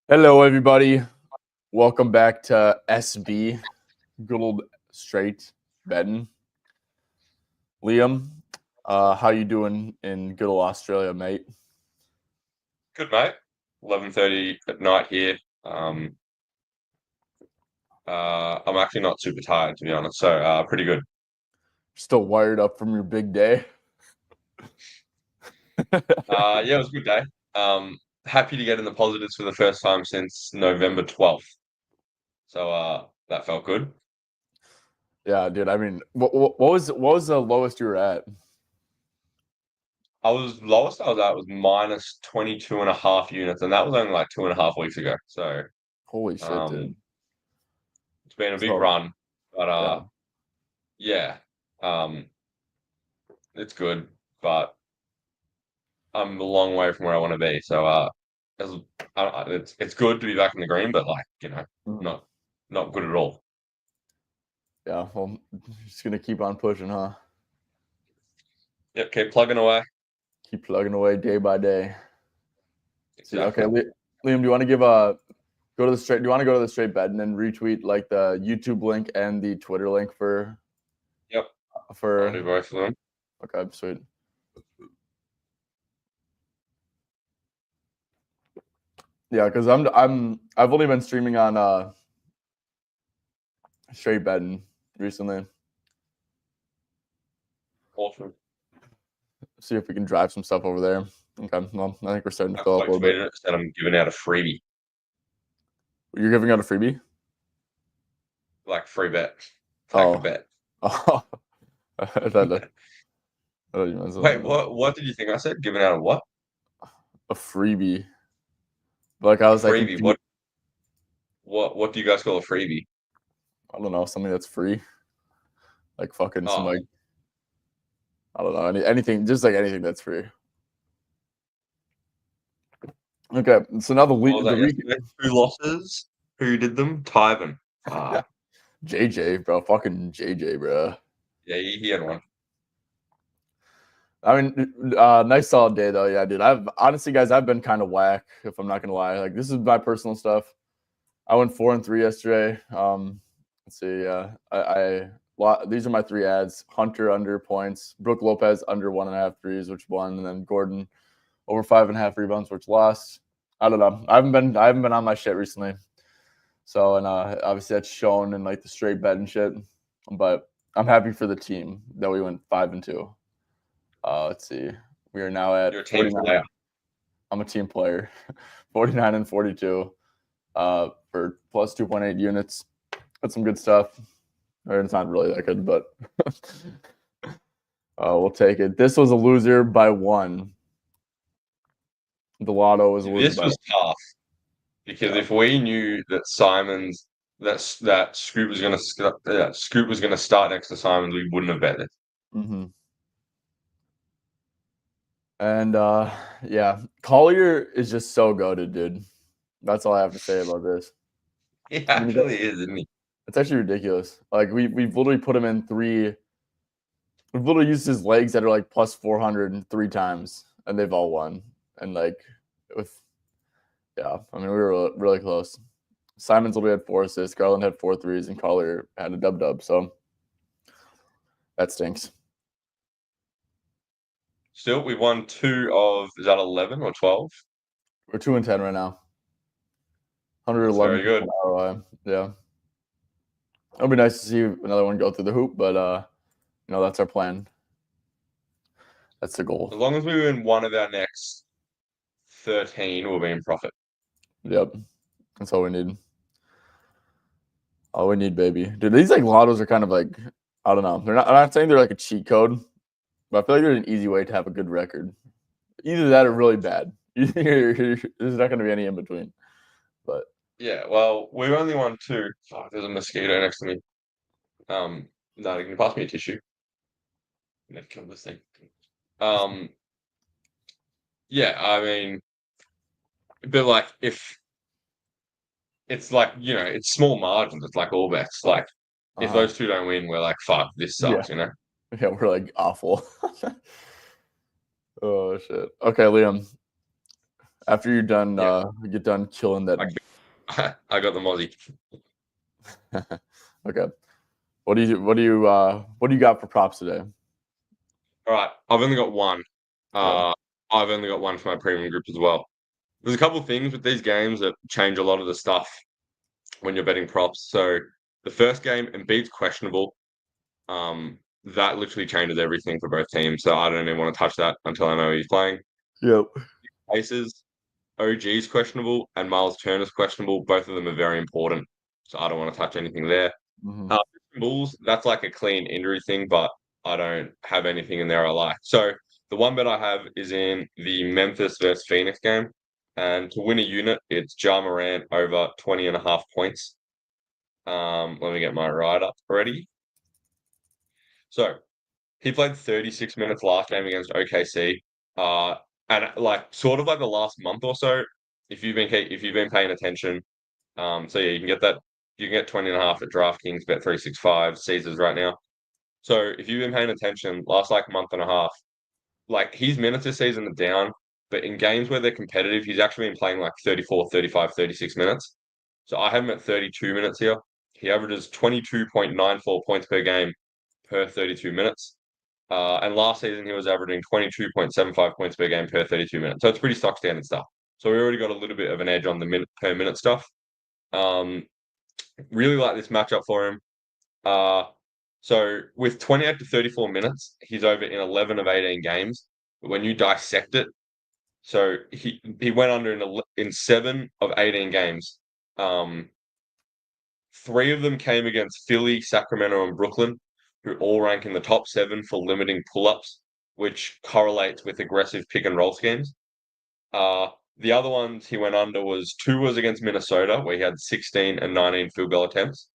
Hello, everybody. Welcome back to SB, good old straight betting. Liam, how you doing in good old Australia, mate? Good, mate. 11:30 at night here. I'm actually not super tired, to be honest. So pretty good. Still wired up from your big day? Yeah, it was a good day. Happy to get in the positives for the first time since November 12th. So that felt good. Yeah, dude. I mean, what was the lowest you were at? Lowest I was at was minus 22.5 units, and that was only like 2.5 weeks ago. So Holy shit, dude. it's been a big So, run, but yeah. yeah, it's good, but I'm a long way from where I want to be. So it's good to be back in the green, but Mhm. not good at all. Yeah, well, just gonna keep on pushing, huh? Yep, keep plugging away. Keep plugging away day by day. See, okay, Exactly. Liam, do you want to give a go to the straight? Do you want to go to the straight bet and then retweet like the YouTube link and the Twitter link for Yep, I'll do for? both of them. Okay, sweet. Yeah, because I've only been streaming on straight betting recently. Awesome. See if we can drive some stuff over there. Okay, well, I think we're starting to I fill up a little bit. tweeted it, said I'm giving out a freebie, You're giving out a freebie? like free bet, pack a Oh, bet. oh, I thought you meant Wait, something. what did you think I said? Giving out a what? A freebie. Like I A was like freebie. confused. What do you guys call a freebie? I don't know, something that's free. Like fucking some Oh, like I don't know, anything, just like anything that's free. Okay, so now the what was week that yesterday? 2 losses. Who did them? Tyvan. yeah, Ah, JJ, bro, fucking JJ, bro. yeah, he had one. I mean, nice solid day though. Yeah, dude. I've honestly, guys, I've been kind of whack. If I'm not gonna lie, like this is my personal stuff. I went 4-3 yesterday. Let's see. These are my three ads: Hunter under points, Brooke Lopez under 1.5 threes, which won, and then Gordon over 5.5 rebounds, which lost. I don't know. I haven't been on my shit recently. So and obviously that's shown in like the straight bet and shit. But I'm happy for the team that we went 5-2. Let's see. We are now at You're a team 49. player. I'm a team player. 49 and 42 for plus 2.8 units. That's some good stuff. Or it's not really that good, but we'll take it. This was a loser by one. The lotto was a loser This by was tough because yeah. if we knew that that Scoop was going to start next to Simons, we wouldn't have bet it. Mm-hmm. And yeah, Collier is just so goated, dude. That's all I have to say about this. He I mean, actually is, isn't he? it's actually ridiculous. Like we've literally put him in three. We've literally used his legs that are like plus 400 3 times, and they've all won. And like with yeah, I mean we were really close. Simons literally had 4 assists, Garland had 4 threes, and Collier had a dub. So that stinks. Still, we won is that 11 or 12? We're 2-10 right now. That's 111 very good. ROI. Yeah. It'll be nice to see another one go through the hoop, but that's our plan. That's the goal. As long as we win one of our next 13, we'll be in profit. Yep. That's all we need. All we need, baby. Dude, these like lottos are kind of like, I don't know. I'm not saying they're like a cheat code, but I feel like they're an easy way to have a good record. Either that or really bad. There's not going to be any in between. But Yeah, well, we only won 2. Fuck, there's a mosquito next to me. No, you can pass me a tissue. I'm gonna kill this thing. Um, yeah, I mean, but like if it's like, it's small margins. It's like all bets. Like if those two don't win, we're like, fuck, this sucks, Yeah, we're like awful. Oh shit. Okay, Liam. After you're done, Yeah, get done killing that. I got the Mozzie. Okay. What do you got for props today? All right, I've only got one. Okay. I've only got one for my premium group as well. There's a couple of things with these games that change a lot of the stuff when you're betting props. So the first game, Embiid's questionable. That literally changes everything for both teams. So I don't even want to touch that until I know he's playing. Yep. Aces, OG's questionable, and Miles Turner's questionable. Both of them are very important. So I don't want to touch anything there. Mm-hmm. Bulls, that's like a clean injury thing, but I don't have anything in there I like. So the one bet I have is in the Memphis versus Phoenix game. And to win a unit, it's Ja Morant over 20.5 points. Let me get my write up ready. So he played 36 minutes last game against OKC. And like sort of like the last month or so, if you've been paying attention, so yeah, you can get 20.5 at DraftKings, bet 365, Caesars right now. So if you've been paying attention, last like month and a half, like his minutes this season are down, but in games where they're competitive, he's actually been playing like 34, 35, 36 minutes. So I have him at 32 minutes here. He averages 22.94 points per game per 32 minutes. And last season, he was averaging 22.75 points per game per 32 minutes. So it's pretty stock standard stuff. So we already got a little bit of an edge on the minute per minute stuff. Um, really like this matchup for him. Uh, so with 28 to 34 minutes, he's over in 11 of 18 games. But when you dissect it, so he went under in 7 of 18 games. Um, 3 of them came against Philly, Sacramento, and Brooklyn, who all rank in the top 7 for limiting pull-ups, which correlates with aggressive pick and roll schemes. The other ones he went under was 2 was against Minnesota, where he had 16 and 19 field goal attempts.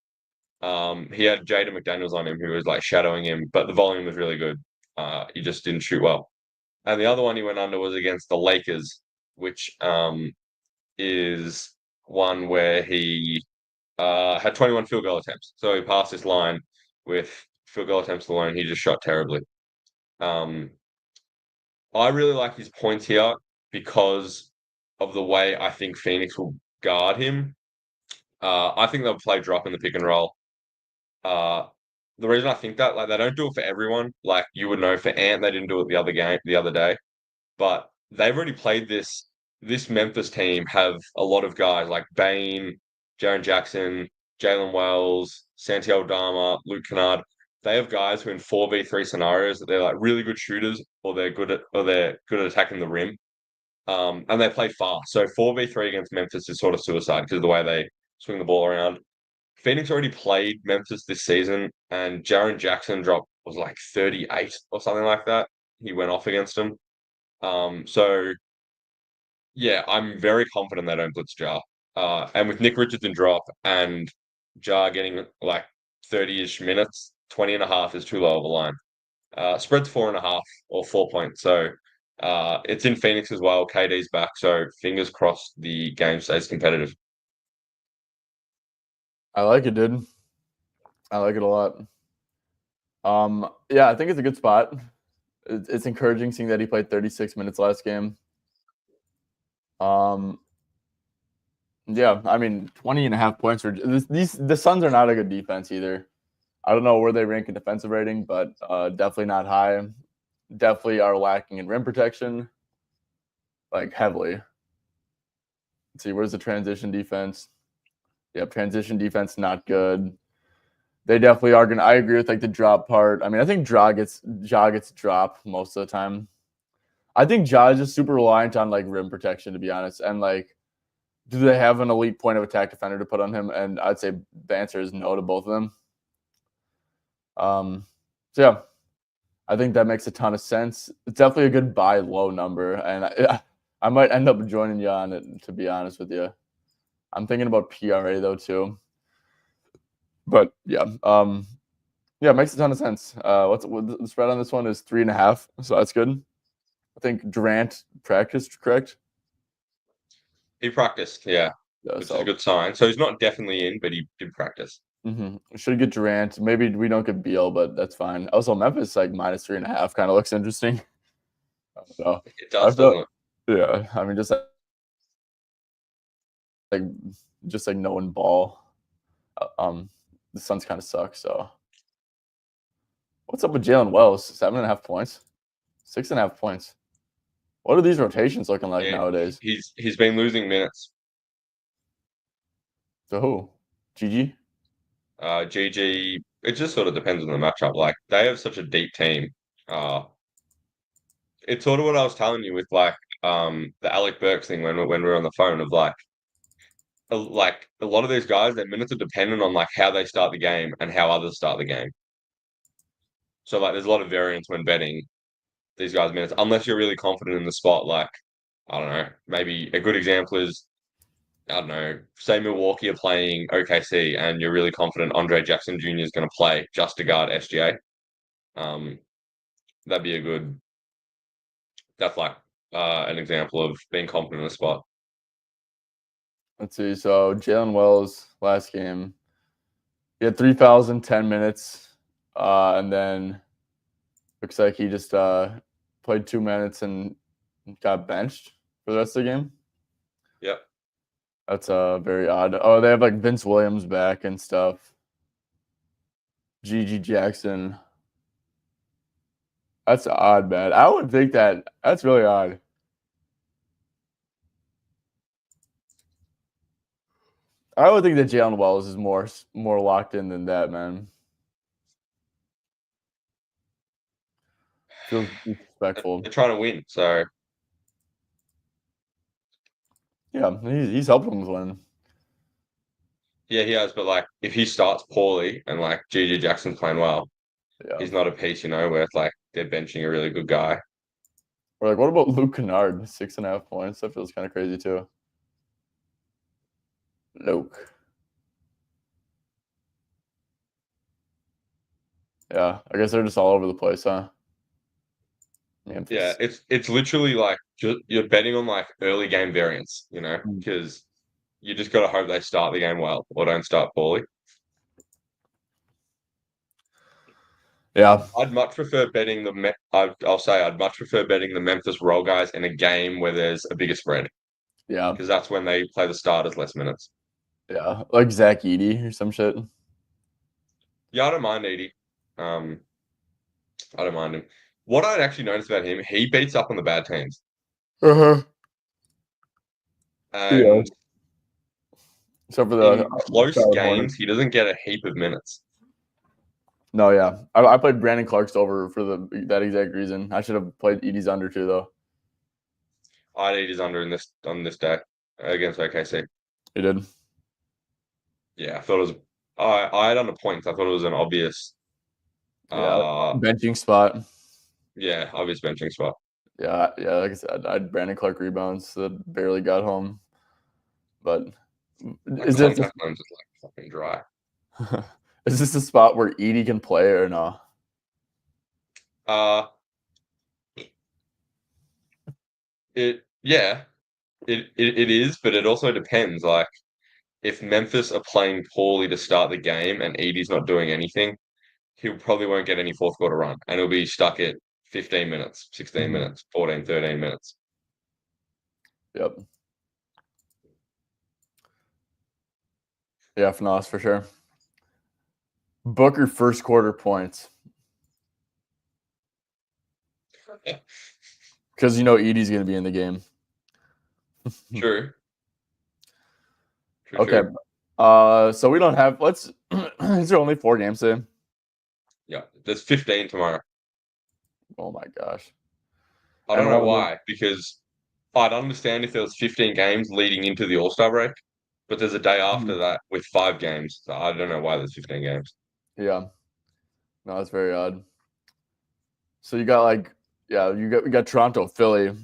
He had Jaden McDaniels on him, who was like shadowing him, but the volume was really good. He just didn't shoot well. And the other one he went under was against the Lakers, which is one where he had 21 field goal attempts. So he passed this line with field goal attempts alone. He just shot terribly. Um, I really like his points here because of the way I think Phoenix will guard him. I think they'll play drop in the pick and roll. Uh, the reason I think that, like, they don't do it for everyone. Like you would know for Ant, they didn't do it the other day. But they've already played this. This Memphis team have a lot of guys like Bain, Jaren Jackson, Jalen Wells, Santi Aldama, Luke Kennard. They have guys who in 4v3 scenarios that they're like really good shooters or they're good at attacking the rim. And they play fast. So 4v3 against Memphis is sort of suicide because of the way they swing the ball around. Phoenix already played Memphis this season, and Jaren Jackson drop was like 38 or something like that. He went off against them. So yeah, I'm very confident they don't blitz Jar. And with Nick Richardson drop and Jar getting like 30-ish minutes, 20.5 is too low of a line. Spread's 4.5 or 4 points. So it's in Phoenix as well. KD's back, so fingers crossed the game stays competitive. I like it, dude. I like it a lot. Yeah, I think it's a good spot. It's encouraging seeing that he played 36 minutes last game. Um, yeah, I mean, 20.5 points for the Suns are not a good defense either. I don't know where they rank in defensive rating, but definitely not high. Definitely are lacking in rim protection, like heavily. Let's see, where's the transition defense? Yep, transition defense not good. They definitely are gonna. I agree with like the drop part. I mean, I think Ja gets dropped most of the time. I think Ja is just super reliant on like rim protection, to be honest. And like, do they have an elite point of attack defender to put on him? And I'd say the answer is no to both of them. So yeah, I think that makes a ton of sense. It's definitely a good buy low number, and I might end up joining you on it. To be honest with you, I'm thinking about PRA though too. But yeah, yeah, it makes a ton of sense. What the spread on this one is 3.5, so that's good. I think Durant practiced, correct? He practiced, yeah. Yeah, which is a so good sign. So he's not definitely in, but he did practice. should get Durant. Maybe we don't get Beal, but that's fine. Also, Memphis like -3.5 kind of looks interesting. I don't know. It I does, feel doesn't it? yeah. I mean, like just like no one ball. The Suns kind of suck. So what's up with Jalen Wells? 7.5 points, 6.5 points. What are these rotations looking like Yeah, nowadays? he's been losing minutes. To who? GG? GG. It just sort of depends on the matchup. Like they have such a deep team. Uh, it's sort of what I was telling you with the Alec Burks thing when we were on the phone of like a lot of these guys, their minutes are dependent on like how they start the game and how others start the game. So like there's a lot of variance when betting these guys' minutes, unless you're really confident in the spot. Like I don't know, maybe a good example is I don't know, say Milwaukee are playing OKC and you're really confident Andre Jackson Jr. is going to play just to guard SGA. Um, that'd be a good. That's like an example of being confident in a spot. Let's see. So Jalen Wells last game, he had 3,000, 10 minutes, and then looks like he just played 2 minutes and got benched for the rest of the game. Yep. That's very odd. Oh, they have like Vince Williams back and stuff. GG Jackson. That's odd, man. I would think that that's really odd. I would think that Jalen Wells is more locked in than that, man. Feels disrespectful. They're trying to win, so Yeah, he's helping them win. yeah, he has. But like, if he starts poorly and like GG Jackson's playing well, Yeah. he's not a piece, where it's like they're benching a really good guy. Or like, what about Luke Kennard? 6.5 points. That feels kind of crazy too. Luke. Yeah, I guess they're just all over the place, huh? Yeah, Memphis. it's literally like you're betting on like early game variance, Mm. because you just got to hope they start the game well or don't start poorly. Yeah, I'd much prefer betting I'll say I'd much prefer betting the Memphis roll guys in a game where there's a bigger spread yeah, because that's when they play the starters less minutes. yeah. Like Zach Edey or some shit. Yeah, I don't mind Edie. Um, I don't mind him. What I'd actually noticed about him, he beats up on the bad teams, Uh-huh. Yeah. and Except for the in close Charlotte games, Hornets. he doesn't get a heap of minutes. No, yeah. I played Brandon Clark's over for that exact reason. I should have played Edie's under too, though. I'd eat his under in this on this day against OKC. He did. Yeah, I thought it was. I had under points. I thought it was an obvious. Yeah. Uh, Benching spot. yeah, obvious benching spot. Yeah, yeah. Like I said, I had Brandon Clark rebounds that barely got home. But Like is this contact lens is like fucking dry. is this a spot where Edie can play or no? Uh, yeah, it is, but it also depends. Like if Memphis are playing poorly to start the game and Edie's not doing anything, he probably won't get any fourth quarter run, and he'll be stuck at 15 minutes, 16 Mhm. minutes, 14, 13 minutes. Yep. Yeah, Fnos for sure. Booker first quarter points because Edie's going to be in the game. True, true, Okay. true. So we don't have. Let's. Is there only 4 games today? Yeah, there's 15 tomorrow. Oh my gosh. I And don't we're know only. why, because I'd understand if there was 15 games leading into the All-Star break, but there's a day after Mhm. that with 5 games. So I don't know why there's 15 games. Yeah. No, that's very odd. So you got yeah, we got Toronto, Philly,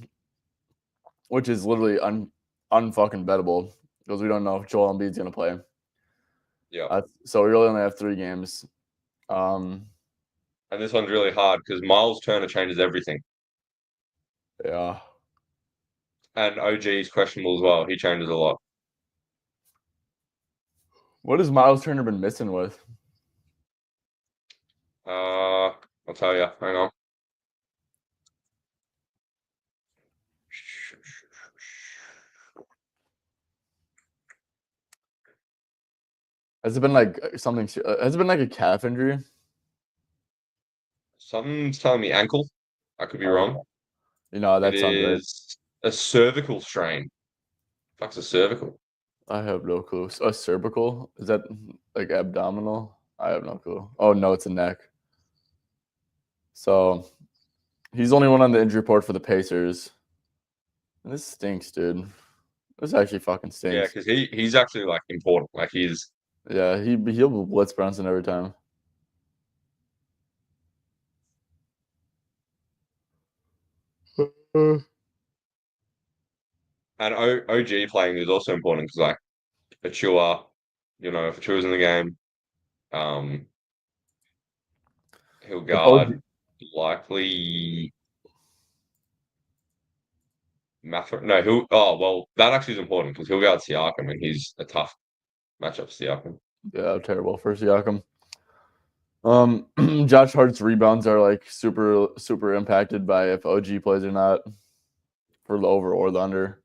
which is literally unfucking bettable because we don't know if Joel Embiid's going to play. Yeah. So we really only have 3 games. Um, And this one's really hard because Miles Turner changes everything. yeah. And OG is questionable as well. He changes a lot. What has Miles Turner been missing with? I'll tell you. Hang on. Has it been like something? Has it been like a calf injury? Something's telling me ankle. I could be wrong. It That sounds right. is a cervical strain. Fuck's a cervical. I have no clue. A cervical? Is that like abdominal? I have no clue. Oh no, it's a neck. So he's the only one on the injury report for the Pacers. And this stinks, dude. This actually fucking Yeah, stinks. because he's actually like important. Like he's Yeah, he'll blitz Brunson every time. and OG playing is also important because like Achua, if Achua's in the game, um, he'll If OG, guard likely Math. No, he'll. Oh well, that actually is important because he'll guard Siakam, and he's a tough matchup for Siakam. yeah, terrible for Siakam. Josh Hart's rebounds are like super impacted by if OG plays or not for the over or the under.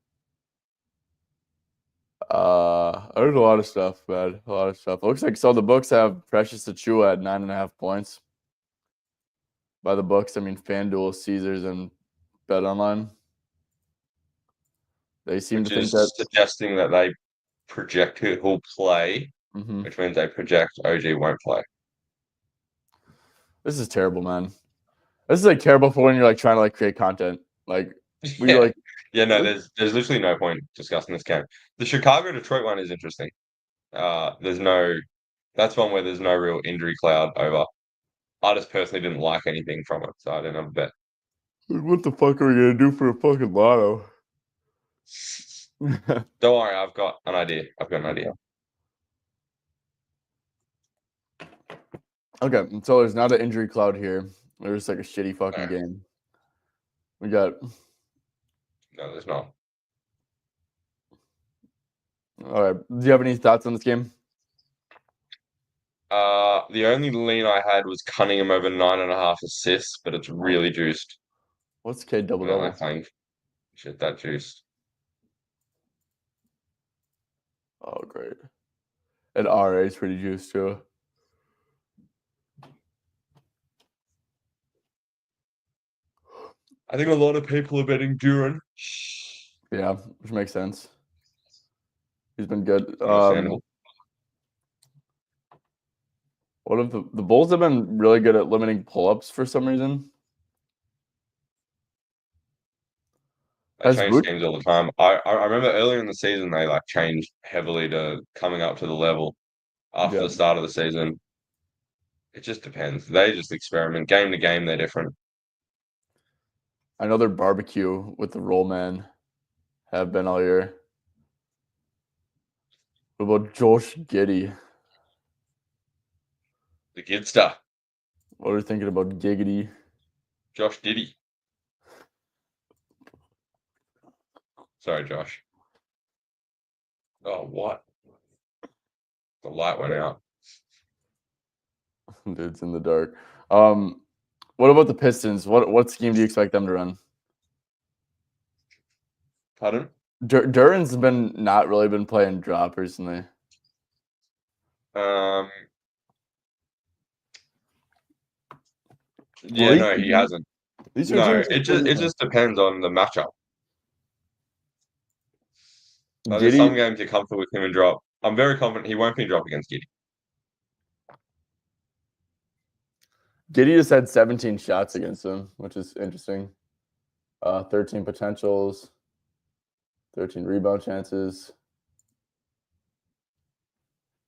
There's a lot of stuff, man. A lot of stuff. It looks like so the books have Precious Achua at 9.5 points. By the books, I mean FanDuel, Caesars, and Bet Online. They seem to Which think is that. suggesting that they project who'll play, Mhm. which means they project OG won't play. This is terrible, man. This is like terrible for when you're like trying to like create content. Like we Yeah, like yeah. No, there's literally no point discussing this game. The Chicago Detroit one is interesting. There's no. That's one where there's no real injury cloud over. I just personally didn't like anything from it, so I didn't have a bet. what the fuck are we gonna do for a fucking lotto? Don't worry, I've got an idea. I've got an idea. Okay, so there's not an injury cloud here. There's like a shitty fucking No, game. We got no, there's not. all right. Do you have any thoughts on this game? The only lean I had was Cunningham over 9.5 assists, but it's really juiced. What's K double I don't like double? playing shit that juiced. Oh great. And RA is pretty juiced too. I think a lot of people are betting Duran. Yeah, which makes sense. He's been good. Understandable. What if the Bulls have been really good at limiting pull-ups for some reason? They Has change Vuce, schemes all the time. I remember earlier in the season they like changed heavily to coming up to the level after yeah, the start of the season. It just depends. They just experiment. Game to game, they're different. another barbecue with the roll man have been all year. What about Josh Giddey? The kid stuff. What are you thinking about Giggity? Josh Diddy. Sorry, Josh. Oh, what? The light went out. Dude's in the dark. Um, what about the Pistons? What scheme do you expect them to run? Pardon? Duran's been not really been playing drop recently. Um, Well, yeah, no, he hasn't. these two No, teams are it just pretty. it just depends on the matchup. Like, there's some Giddy games you're comfortable with him and drop. I'm very confident he won't be in drop against Giddy. Giddy just had 17 shots against him, which is interesting. 13 potentials, 13 rebound chances.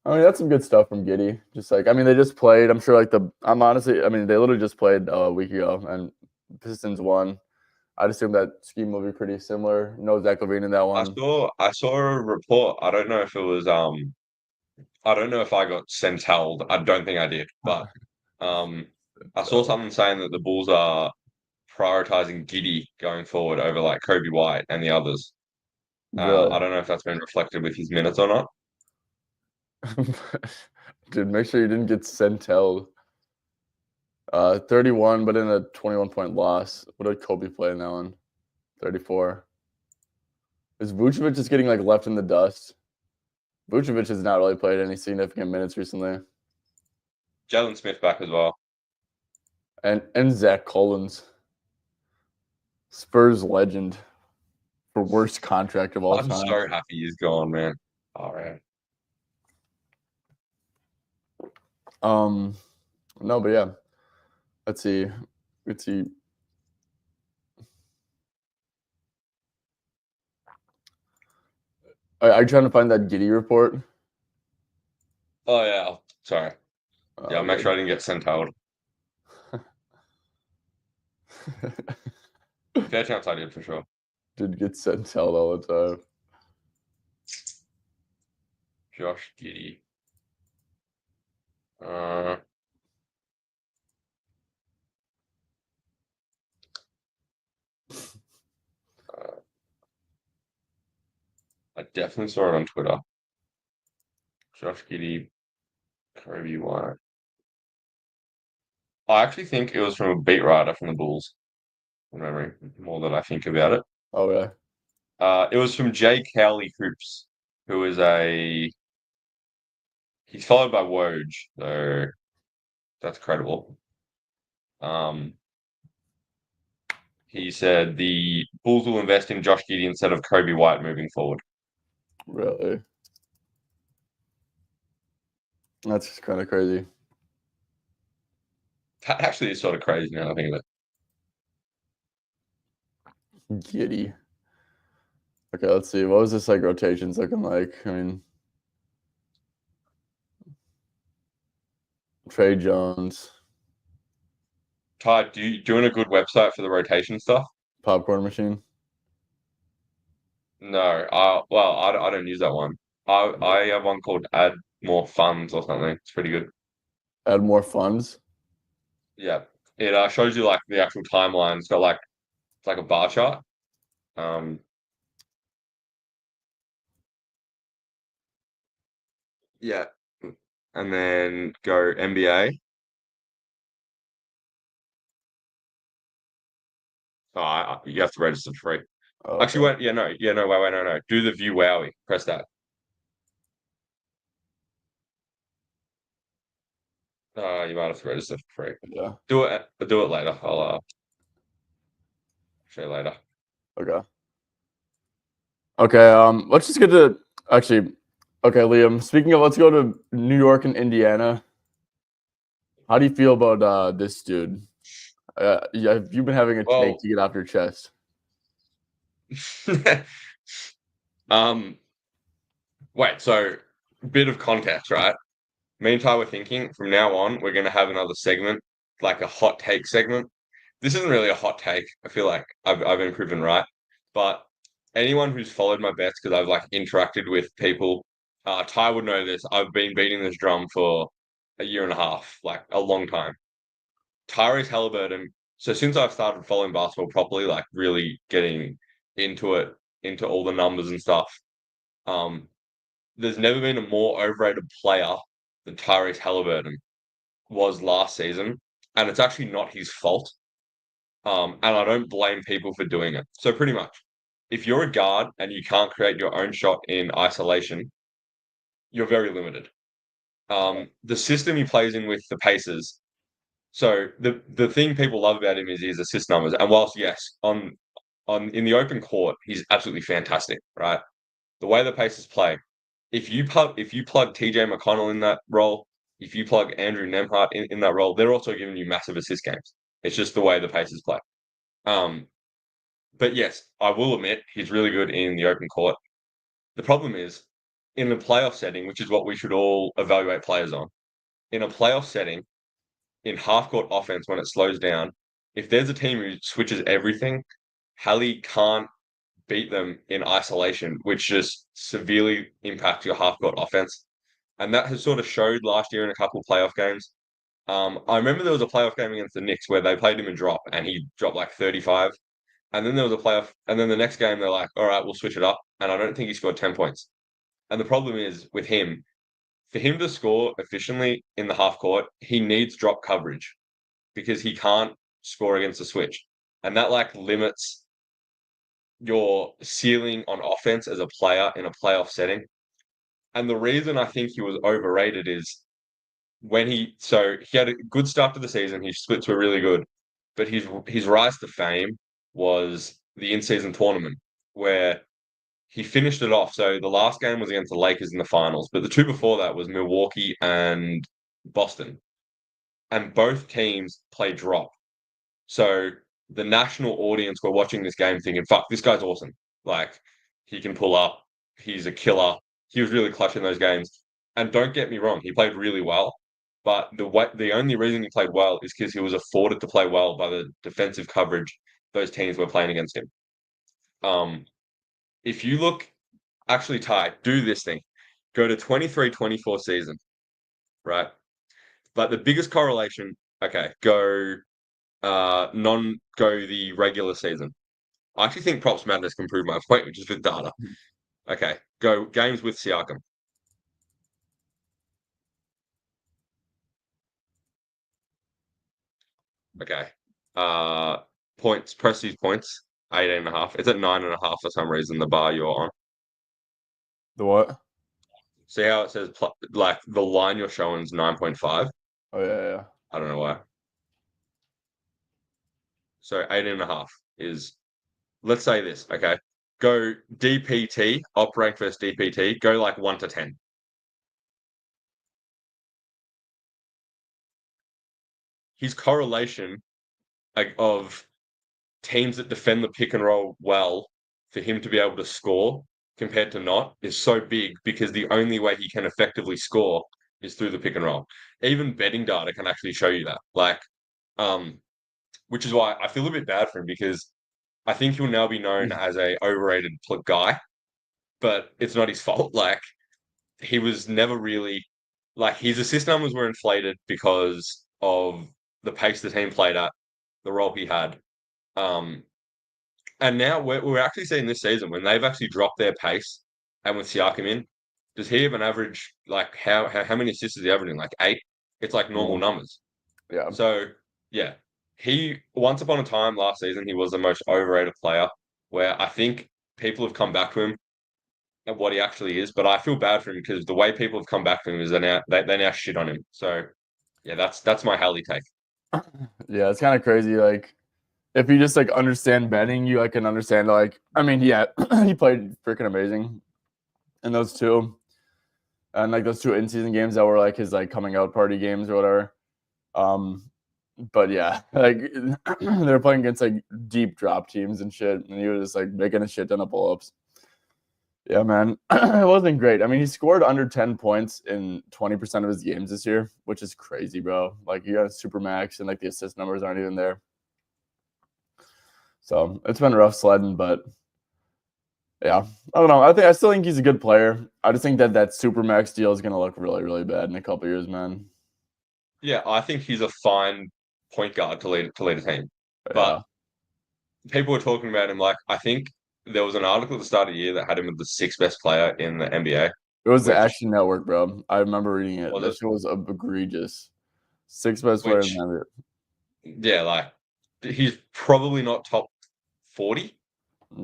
I mean, that's some good stuff from Giddy. Just like, I mean, they just played. I'm sure, I'm honestly, I mean, they literally just played a week ago, and Pistons won. I'd assume that scheme will be pretty similar. No Zach LaVine in that I one. saw I saw a report. I don't know if it was I don't know if I got sent-held. I don't think I did, but um I saw So, something saying that the Bulls are prioritizing Giddy going forward over like Kobe White and the others. really, I don't know if that's been reflected with his minutes or not. Dude, make sure you didn't get Centel. 31, but in a 21-point loss. What did Kobe play in that one? 34. Is Vucevic just getting like left in the dust? Vucevic has not really played any significant minutes recently. Jalen Smith back as well. And Zach Collins, Spurs legend, for worst contract of all I'm time. so happy he's gone, man. All right. No, but yeah. Let's see. Are you trying to find that Giddy report? Oh yeah. Sorry. Yeah, I'll make Okay. sure I didn't get sent out. Fair chance I did for sure. Did get sent out all the time. Josh Giddey. I definitely saw it on Twitter. Josh Giddey, Kobe White. I actually think it was from a beat writer from the Bulls. From memory, more than I think about it. Oh yeah. It was from Jay Cowley Hoops, who is he's followed by Woj, so that's credible. He said the Bulls will invest in Josh Giddey instead of Kobe White moving forward. Really? That's just kind of crazy. That actually is sort of crazy now I think of it. Giddy. Okay, let's see. What was this like rotations looking like? I mean, Trey Jones, Ty, do you doing a good website for the rotation stuff? popcorn machine. No, I don't use that one. I have one called Add More Funds or something. It's pretty good. Add more funds. Yeah, it shows you like the actual timeline. It's got like it's like a bar chart. Um, yeah, and then go NBA. Oh, you have to register for free. Oh, Actually, okay. wait, no, wait, no. Do the view wowie. Press that. You might have to register for free. Yeah. Do it later. I'll show you later. Okay. Okay. Let's just get to actually. Okay, Liam. Speaking of, let's go to New York and Indiana. How do you feel about this dude? Yeah, have you been having a take Well, to get off your chest? um, wait. So, bit of context, right? Me and Ty were thinking from now on we're going to have another segment, like a hot take segment. This isn't really a hot take. I feel like I've been proven right, but anyone who's followed my bets because I've like interacted with people, Ty would know this. I've been beating this drum for a year and a half, like a long time. Tyrese Halliburton. So since I've started following basketball properly, like really getting into it, into all the numbers and stuff, um, there's never been a more overrated player than Tyrese Halliburton was last season, and it's actually not his fault. And I don't blame people for doing it. So pretty much, if you're a guard and you can't create your own shot in isolation, you're very limited. The system he plays in with the Pacers. So the thing people love about him is his assist numbers. And whilst yes, on in the open court, he's absolutely fantastic, right? The way the Pacers play, if you plug TJ McConnell in that role, if you plug Andrew Nemhart in that role, they're also giving you massive assist games. It's just the way the Pacers play. Um, but yes, I will admit he's really good in the open court. The problem is in a playoff setting, which is what we should all evaluate players on. In a playoff setting, in half court offense, when it slows down, if there's a team who switches everything, Hallie can't beat them in isolation, which just severely impacts your half court offense. And that has sort of showed last year in a couple of playoff games. I remember there was a playoff game against the Knicks where they played him in drop and he dropped like 35. And then there was a playoff, and then the next game they're like, all right, we'll switch it up. And I don't think he scored 10 points. And the problem is with him, for him to score efficiently in the half court, he needs drop coverage because he can't score against the switch. And that like limits your ceiling on offense as a player in a playoff setting. And the reason I think he was overrated is he had a good start to the season, his splits were really good, but his rise to fame was the in-season tournament where he finished it off. So the last game was against the Lakers in the finals, but the two before that was Milwaukee and Boston. And both teams played drop. So the national audience were watching this game thinking, fuck, this guy's awesome. Like, he can pull up. He's a killer. He was really clutch in those games. And don't get me wrong, he played really well. But the only reason he played well is because he was afforded to play well by the defensive coverage those teams were playing against him. If you look, actually, Ty, do this thing. Go to 23-24 season, right? But the biggest correlation, okay, go the regular season. I actually think Props Madness can prove my point, which is with data. Okay, go games with Siakam. Okay. Uh Points, Presti's points, 18.5. It's at 9.5 for some reason, the bar you're on. The what? See how it says like the line you're showing is 9.5? Oh yeah. I don't know why. So 18.5 is, let's say this, okay. Go DPT, op rank versus DPT, go like 1 to 10. His correlation like of teams that defend the pick and roll well for him to be able to score compared to not is so big because the only way he can effectively score is through the pick and roll. Even betting data can actually show you that. Like, which is why I feel a bit bad for him because I think he'll now be known as a overrated guy, but it's not his fault. Like, he was never really like his assist numbers were inflated because of the pace the team played at, the role he had. Um, And now we're actually seeing this season when they've actually dropped their pace and with Siakam in, does he have an average like how many assists is he averaging? Like 8? It's like normal numbers. Yeah. So yeah, he once upon a time last season he was the most overrated player where I think people have come back to him and what he actually is, but I feel bad for him because the way people have come back to him is they now shit on him. So yeah, that's my Hallie take. Yeah, it's kind of crazy. Like, if you just like understand betting, you like can understand. Like, I mean, yeah, he played freaking amazing in those two, and like those two in-season games that were like his like coming out party games or whatever. But yeah, like they're playing against like deep drop teams and shit, and he was just like making a shit ton of pull-ups. Yeah, man, it wasn't great. I mean, he scored under 10 points in 20% of his games this year, which is crazy, bro. Like, he got a super max, and like the assist numbers aren't even there. So it's been rough sledding, but yeah, I don't know. I still think he's a good player. I just think that super max deal is gonna look really, really bad in a couple years, man. Yeah, I think he's a fine point guard to lead a team. Yeah, But people were talking about him like I think there was an article at the start of the year that had him as the sixth best player in the NBA, it was the which Action Network, bro. I remember reading it. was That it? shit was egregious. Sixth best player in the Which NBA. yeah, like he's probably not top 40,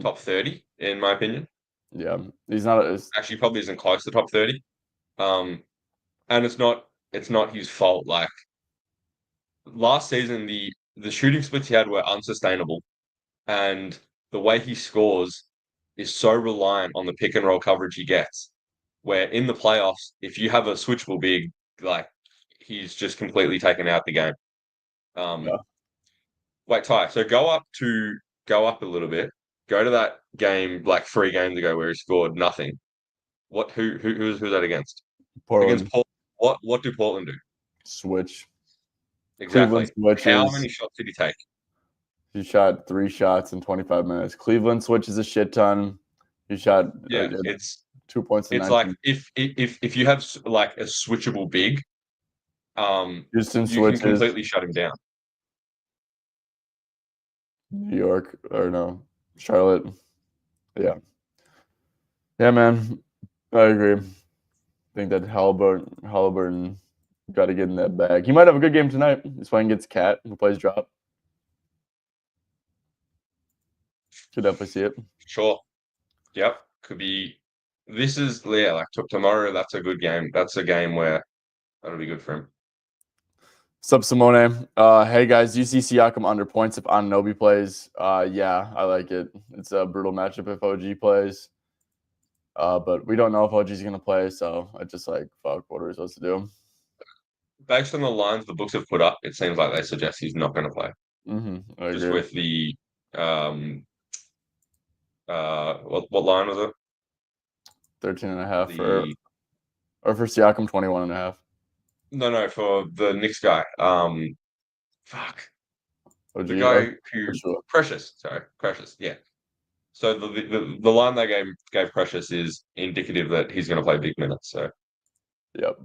top 30 in my opinion. Yeah, he's not. Actually, probably isn't close to top 30. Um, and it's not his fault. Like last season, the shooting splits he had were unsustainable, and the way he scores is so reliant on the pick and roll coverage he gets. Where in the playoffs, if you have a switchable big, like he's just completely taken out the game. Yeah, Um, Wait, Ty. So go up a little bit. Go to that game like 3 games ago where he scored nothing. Who's that against? Against Portland Paul. What do Portland do? switch. Cleveland Exactly. How switches. many shots did he take? He shot 3 shots in 25 minutes. Cleveland switches a shit ton. He shot Yeah, it's 2 points in it's like 19. if you have like a switchable big, Houston you can switches. completely shut him down. New York or no, Charlotte. Yeah, yeah, man. I agree. think that Halliburton got to get in that bag. He might have a good game tonight. He's playing against Cat, who plays drop. Should definitely see it. Sure. Yep. Could be. This is like tomorrow. That's a good game. That's a game where that'll be good for him. Sup, Simone? Hey guys, do you see Siakam under points if Anunoby plays? Yeah, I like it. It's a brutal matchup if OG plays. But we don't know if OG's gonna play, so I just like fuck. What are we supposed to do? Based on the lines the books have put up, it seems like they suggest he's not going to play. I Just agree. with the what line was it? 13.5 The for Siakam, 21.5. no, for the Knicks guy. Fuck. OG, The guy for who sure. Precious. Sorry, Precious. Yeah. So the line they gave Precious is indicative that he's going to play big minutes. So Yep.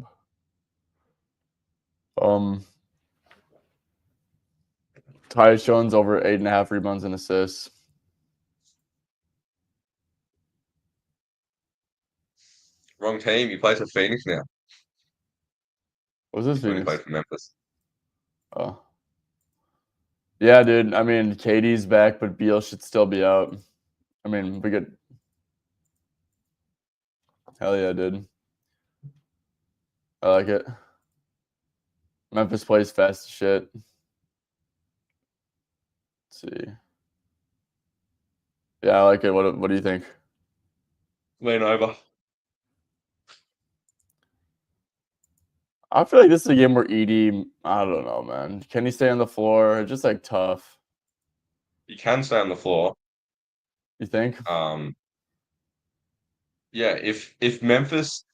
Tyus Jones over 8.5 rebounds and assists. wrong team. He plays for Phoenix now. Was this He's when he Phoenix? played for Memphis. Oh. Yeah, dude. I mean, KD's back, but Beal should still be out. I mean, we get. Hell yeah, dude. I like it. Memphis plays fast as shit. Let's see. Yeah, I like it. What do you think? Lean over. I feel like this is a game where Edie, I don't know, man. Can he stay on the floor? It's just like tough. You can stay on the floor. You think? Yeah. If Memphis,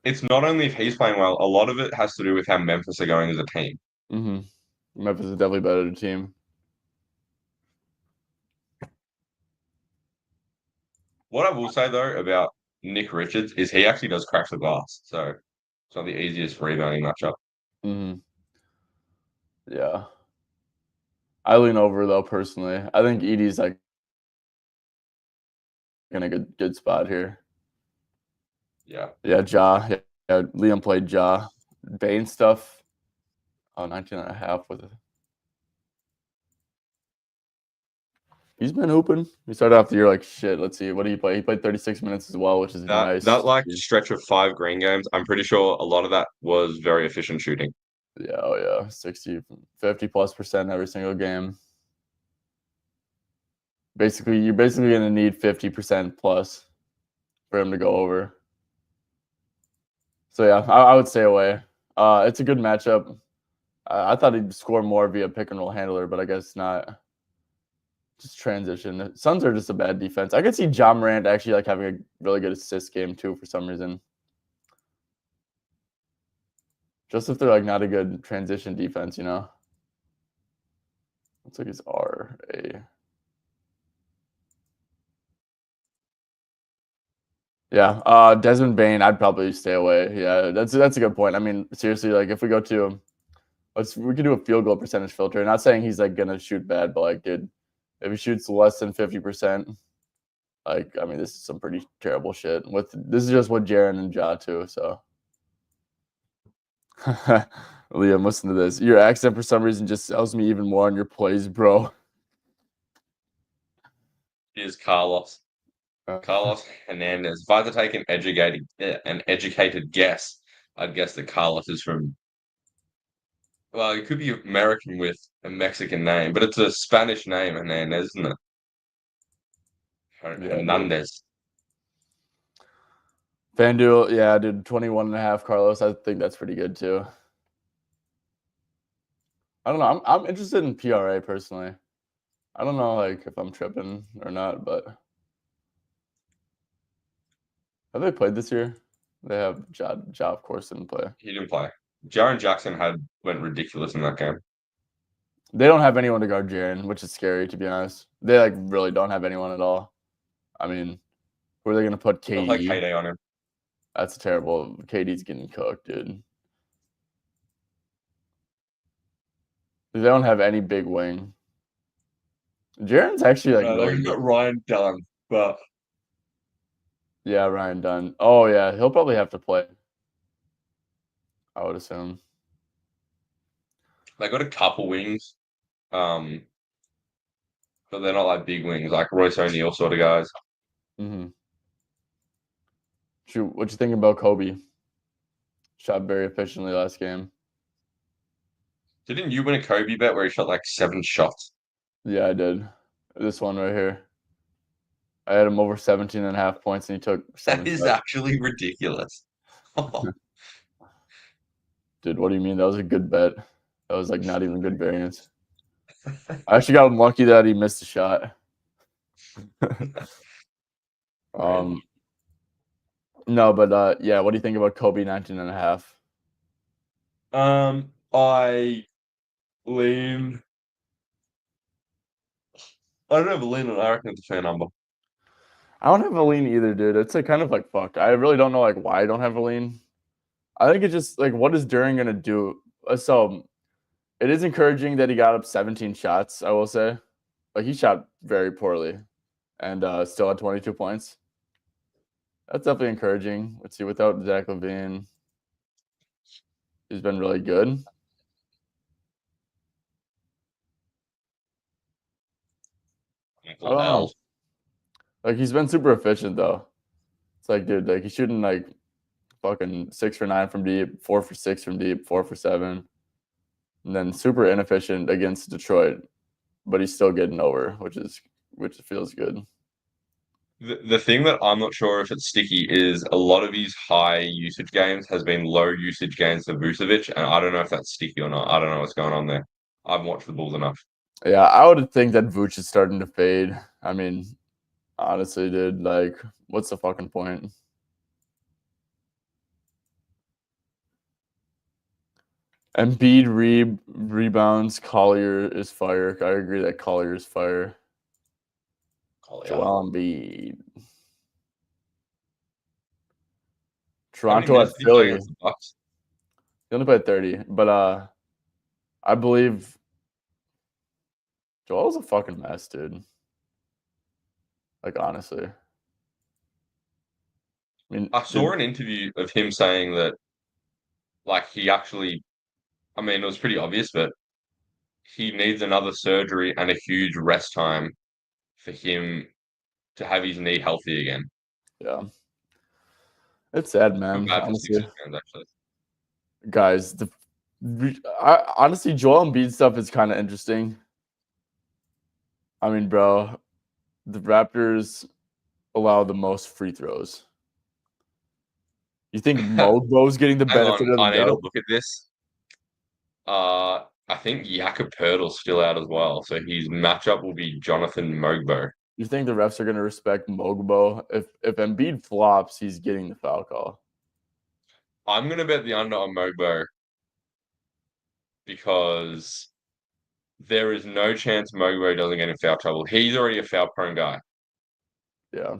it's not only if he's playing well. A lot of it has to do with how Memphis are going as a team. Memphis is definitely better team. What I will say though about Nick Richards is he actually does crack the glass. So it's not the easiest rebounding matchup. Yeah. I lean over though personally. I think Edie's like in a good spot here. Yeah. Yeah, Ja. Yeah, Liam played Ja. Bane stuff. 19.5 with it. He's been hooping. He started off the year like shit. Let's see. What did he play? He played 36 minutes as well, which is nice. That like stretch of 5 green games, I'm pretty sure a lot of that was very efficient shooting. Yeah, oh yeah. 60, 50+% every single game. You're basically gonna need 50% plus for him to go over. So yeah, I would stay away. It's a good matchup. I thought he'd score more via pick and roll handler, but I guess not. Just transition. Suns are just a bad defense. I could see Ja Morant actually like having a really good assist game too for some reason. Just if they're like not a good transition defense, you know. Looks like it's RA. Yeah, Desmond Bane, I'd probably stay away. Yeah, that's a good point. I mean, seriously, like if we go to we could do a field goal percentage filter. Not saying he's like gonna shoot bad, but like, dude, if he shoots less than 50%, like I mean, this is some pretty terrible shit. This is just with Jaren and Ja too. So, Liam, listen to this. Your accent for some reason just sells me even more on your plays, bro. Here's Carlos. Carlos Hernandez. If I had to take an educated guess, I'd guess that Carlos is from. Well, it could be American with a Mexican name, but it's a Spanish name, Hernandez, isn't it? Yeah, dude. Hernandez. FanDuel, yeah, dude, 21.5 Carlos. I think that's pretty good too. I don't know. I'm interested in PRA personally. I don't know like if I'm tripping or not, but have they played this year? They have Ja of course didn't play. He didn't play. Jaren Jackson went ridiculous in that game. They don't have anyone to guard Jaren, which is scary to be honest. They like really don't have anyone at all. I mean, who are they gonna put They'll play KD? KD on him. That's terrible. KD's getting cooked, dude. They don't have any big wing. Jaren's actually like really They've good. got Ryan Dunn, but Yeah, Ryan Dunn. Oh yeah, he'll probably have to play. I would assume. They got a couple wings, but they're not like big wings, like Royce O'Neal sort of guys. Mm-hmm. Shoot, what you think about Kobe? Shot very efficiently last game. Didn't you win a Kobe bet where he shot like 7 shots? Yeah, I did. This one right here. I had him over 17.5 points, and he took That 7 is shots. actually ridiculous. Dude, what do you mean? That was a good bet. That was like not even good variance. I actually got lucky that he missed a shot. Crazy. No, but yeah, what do you think about Kobe 19.5? I lean. I don't have a lean on. I reckon it's a fair number. I don't have a lean either, dude. It's like kind of like fuck. I really don't know like why I don't have a lean. I think it's just like what is Duran gonna do? So it is encouraging that he got up 17 shots. I will say, like he shot very poorly, and still had 22 points. That's definitely encouraging. Let's see, without Zach LaVine, he's been really good. I Michael don't know. L. Like he's been super efficient though. It's like, dude, like he's shooting like fucking 6 for 9 from deep, 4 for 6 from deep, 4 for 7, and then super inefficient against Detroit, but he's still getting over, which feels good. The thing that I'm not sure if it's sticky is a lot of his high usage games has been low usage games for Vucevic, and I don't know if that's sticky or not. I don't know what's going on there. I haven't watched the Bulls enough. Yeah, I would think that Vooch is starting to fade. I mean, honestly, dude, like, what's the fucking point? Embiid rebounds. Collier is fire. I agree that Collier is fire. Collier. Joel Embiid. How many Toronto minutes at did he play Philly. against the Bucks? He only played 30, but I believe Joel's a fucking mess, dude. Like honestly, I mean, I saw dude, an interview of him saying that, like, he actually, I mean, it was pretty obvious, but he needs another surgery and a huge rest time for him to have his knee healthy again. yeah, it's sad, Feel man. bad for Honestly, Sixers fans, actually. guys, honestly, Joel Embiid stuff is kind of interesting. I mean, bro, the Raptors allow the most free throws. You think Mogbo's getting the Hang benefit on, of the I need to doubt? look at this. I think Jakob Poeltl's still out as well, so his matchup will be Jonathan Mogbo. You think the refs are going to respect Mogbo? If Embiid flops, he's getting the foul call. I'm gonna bet the under on Mogbo because there is no chance Mogbo doesn't get in foul trouble. He's already a foul prone guy. Yeah.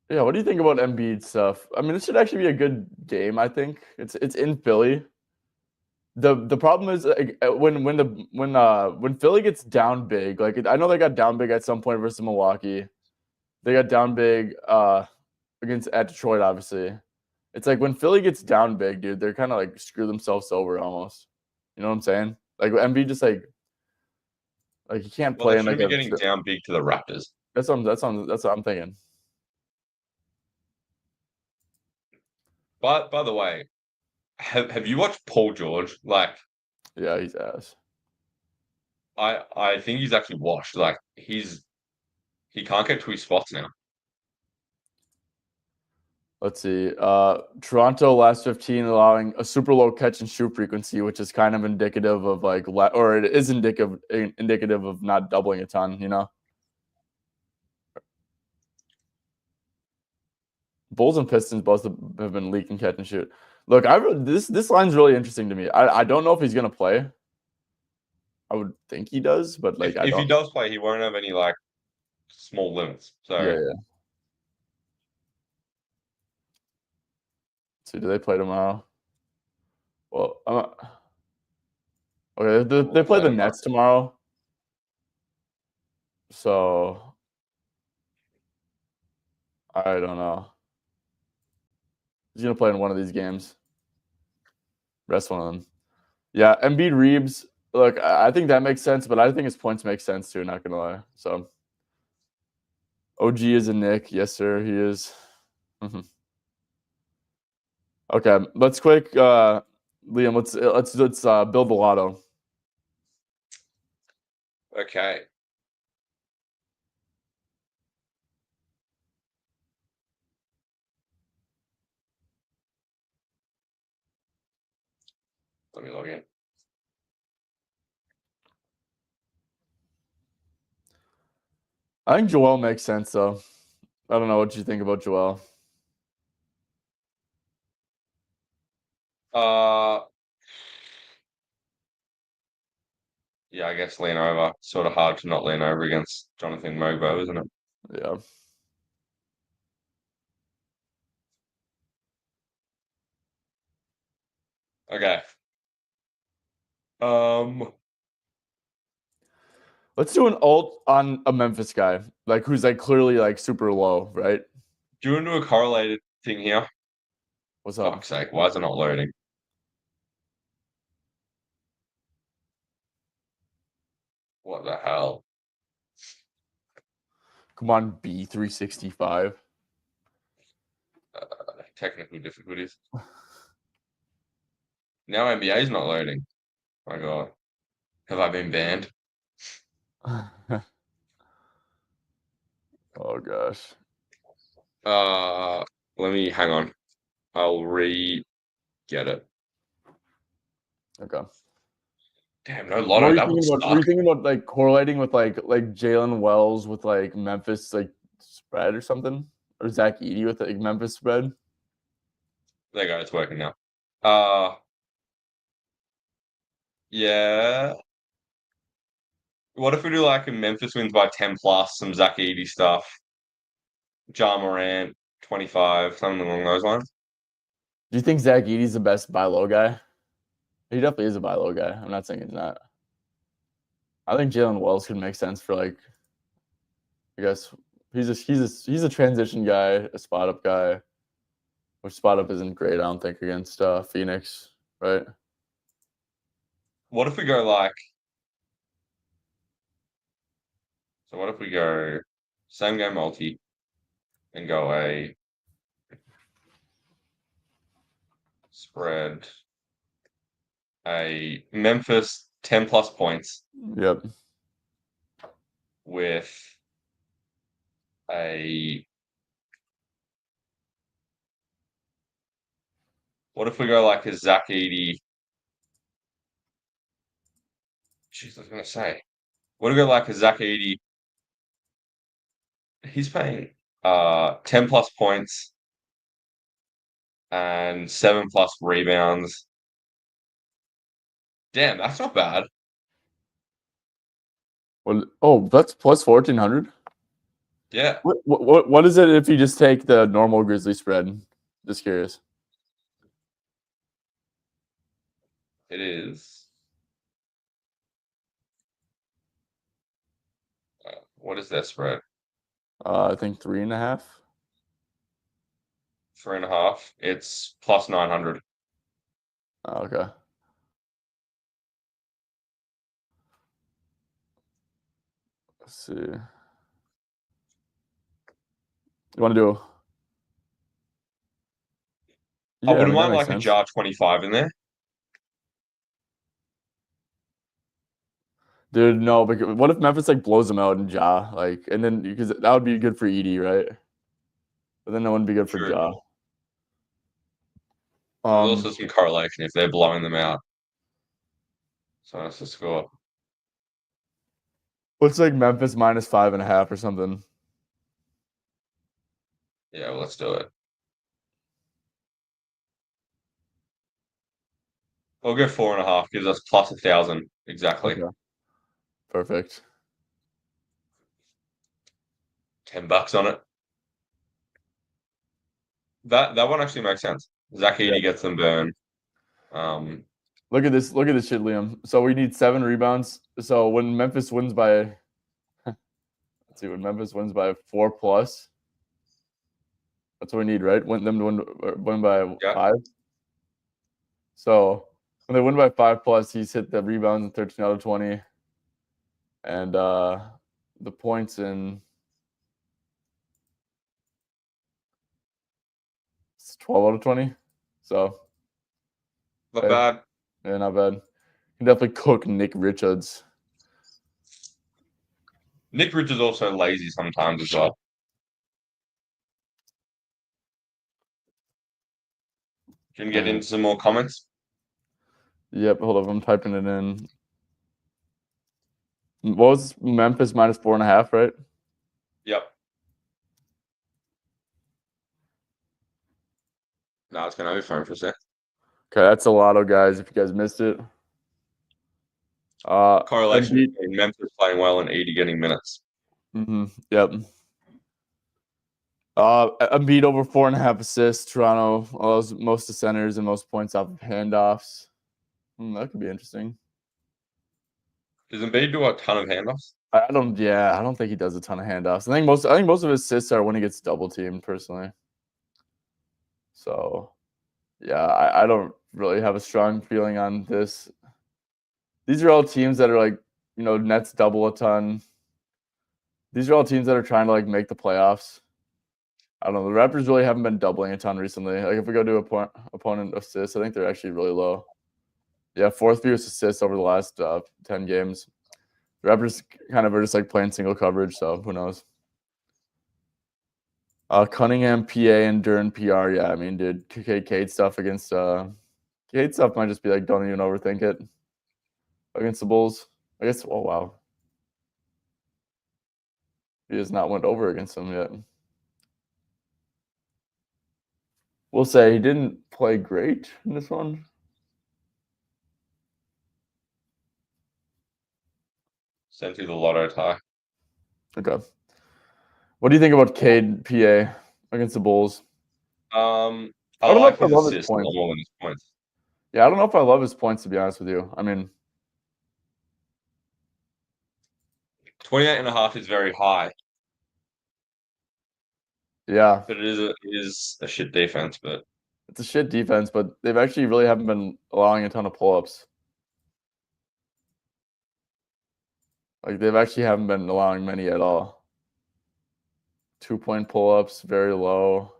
Yeah, what do you think about Embiid stuff? I mean, this should actually be a good game. I think it's in Philly. The problem is when Philly gets down big, like I know they got down big at some point versus Milwaukee. They got down big against at Detroit, obviously. It's like when Philly gets down big, dude, they're kind of like screw themselves over almost. You know what I'm saying? Like Embiid just like he can't Well, they play in shouldn't like be a. getting down big to the Raptors. That's what I'm thinking. But by the way, have you watched Paul George? Like, Yeah, he's ass. I think he's actually washed. Like, he can't get to his spots now. Let's see. Toronto last 15 allowing a super low catch and shoot frequency, which is kind of indicative of like, or it is indicative of not doubling a ton. You know, Bulls and Pistons both have been leaking catch and shoot. Look, this line's really interesting to me. I don't know if he's gonna play. I would think he does, but like I If he don't. does play, he won't have any like small limits. Yeah, So yeah. Let's see, do they play tomorrow? Well, okay. They we'll play play the tomorrow. Nets tomorrow, so I don't know. He's gonna play in one of these games. Rest one of them. Yeah, Embiid Reeves. Look, I think that makes sense, but I think his points make sense too. Not gonna lie. So, OG is a Nick. Yes, sir. He is. Okay, let's quick, Liam. Let's build the lotto. Okay. Let me log in. I think Joel makes sense though. I don't know what you think about Joel. Yeah, I guess lean over. Sort of hard to not lean over against Jonathan Mogbo, isn't it? Yeah. Okay. Let's do an alt on a Memphis guy, like who's like clearly like super low, right? Do you want to do a correlated thing here? What's up? Fuck's sake, why is it not loading? What the hell? Come on, B365. Technical difficulties. Now NBA is not loading. My God. Have I been banned? Oh gosh. Let me hang on. I'll get it. Okay. Damn, no What lotto. were you That would thinking about? Were suck. you thinking about like correlating with like Jalen Wells with like Memphis like spread or something, or Zach Edey with like Memphis spread? There you go. It's working now. Yeah. What if we do like a Memphis wins by 10 plus, some Zach Edey stuff, Ja Morant, 25, something along those lines? Do you think Zach Edey's the best buy low guy? He definitely is a buy low guy. I'm not saying he's not. I think Jalen Wells could make sense for like, I guess he's a transition guy, a spot up guy, which spot up isn't great. I don't think against Phoenix, right? What if we go like, so what if we go same game multi and go a spread, a Memphis 10 plus points Yep. with a, what if we go like a Zach Edey? Jeez, I was going to say, what if we go like a Zach Edey? He's paying 10 plus points and 7 plus rebounds. Damn, that's not bad. Well, oh, that's plus 1,400. Yeah, What is it if you just take the normal Grizzly spread? Just curious. it is. What is that spread? I think 3.5. 3.5. It's plus 900. Oh, okay. Let's see. You want to do? I Yeah, I wouldn't mean that mind makes like a sense. jar 25 in there. Dude, no, because what if Memphis like blows them out in Ja, like, and then because that would be good for Edey, right? But then that wouldn't be good for True. Ja. There's also some correlation if they're blowing them out. So that's the score. Looks like Memphis minus 5.5 or something. Yeah, well, let's do it. We'll go 4.5, gives us plus 1,000 exactly. Okay, perfect. $10 on it. That one actually makes sense. Zach Yeah. Edey gets them burn. Look at this. Look at this shit, Liam. So we need 7 rebounds. So when Memphis wins by, let's see, when Memphis wins by 4 plus, That's what we need, right? Win them to win by Yeah. 5. So when they win by 5 plus, he's hit the rebounds in 13 out of 20, and the points in 12 out of 20. So Not bad. Yeah, not bad. Can definitely cook Nick Richards. Nick Richards is also lazy sometimes as well. Can you get into some more comments? Yep, hold up. I'm typing it in. What was Memphis minus 4.5, right? Yep. No, it's gonna be fine for a sec. Okay, that's a lotto, guys. If you guys missed it. Correlation between Memphis playing well and Edie getting minutes. Yep. Embiid over 4.5 assists. Toronto allows most of centers and most points off of handoffs. That could be interesting. Does Embiid do a ton of handoffs? I don't think he does a ton of handoffs. I think most of his assists are when he gets double teamed, personally. So yeah, I don't really have a strong feeling on this. These are all teams that are like, Nets double a ton. These are all teams that are trying to like make the playoffs. I don't know. The Raptors really haven't been doubling a ton recently. Like if we go to opponent assists, I think they're actually really low. Yeah, fourth fewest assists over the last 10 games. The Raptors kind of are just like playing single coverage, so who knows? Cunningham, PA, and Duran, PR. Yeah, I mean, dude, Cade stuff against Cade stuff might just be like, don't even overthink it against the Bulls. I guess. Oh wow, he has not went over against them yet. We'll say he didn't play great in this one. Sent you the lotto tie. Okay. What do you think about Cade, PA, against the Bulls? I I don't know like if I his love his assists points. more than his points. Yeah, I don't know if I love his points, to be honest with you. I mean, 28.5 is very high. Yeah, but it is a shit defense. But it's a shit defense, but they've actually really haven't been allowing a ton of pull-ups. Like they've actually haven't been allowing many at all. 2-point pull-ups, very low.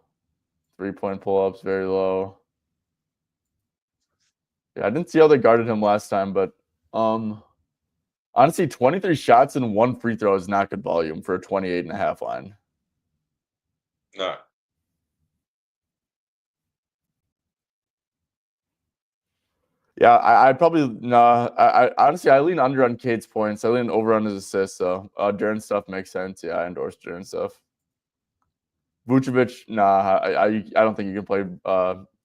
3-point pull-ups, very low. Yeah, I didn't see how they guarded him last time, but honestly, 23 shots and 1 free throw is not good volume for a 28.5 line. no. Yeah, I probably no. I honestly I lean under on Cade's points. I lean over on his assists. So Duran stuff makes sense. Yeah, I endorse Duran stuff. Vucevic, nah. I don't think you can play